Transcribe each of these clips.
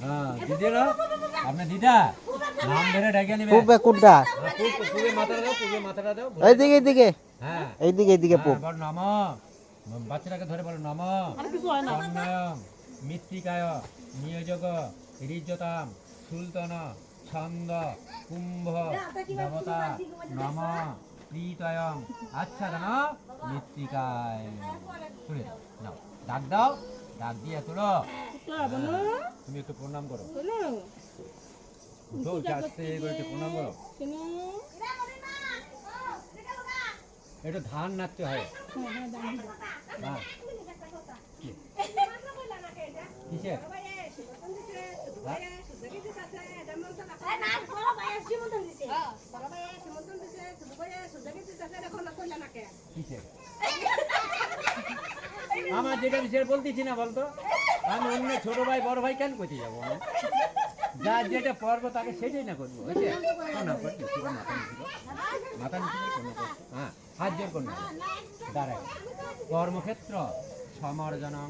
হ্যাঁ দিদিরা আপনি দিদা নাম ধরে ডেকে নেবে পুবে কোনটা? পুবে মাথাটা দাও এইদিকে এইদিকে হ্যাঁ এইদিকে পুব। বল নম বাচ্চাটাকে ধরে বলো নম তন্ময়ং মৃত্তিকায় নিয়োজক ঋজ্যতাম সুলতন ছন্দ কুম্ভ দেবতা নম প্রীতয়ং আচ্ছা জানো মৃত্তিকায় তুলে নাও ডাক দাও ডাক দিয়ে তোলো তুমি একটু প্রণাম করো আস্তে করে একটু প্রণাম করো একটু ধান নাচতে হয় হ্যাঁ কিসের আমার যেটা সেটা বলতেছি না বলতো আমি অন্য ছোট ভাই বড় ভাই কেন করতে যাবো আমি যার যেটা পর্ব তাকে সেটাই না করবো বুঝছে মাথা নিচে হ্যাঁ হাত জোর করুন দাঁড়ায় কর্মক্ষেত্র সমর্জনং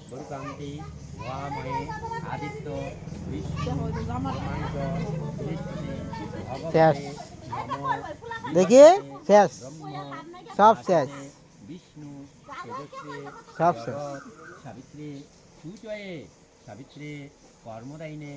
গুরুকান্তি ভয়ামহে আদিত্য দেখি শেষ সব শেষ বিষ্ণু তেজস্বী সব শেষ। সাবিত্রী সুচয়ে সাবিত্রী কর্মদায়িনে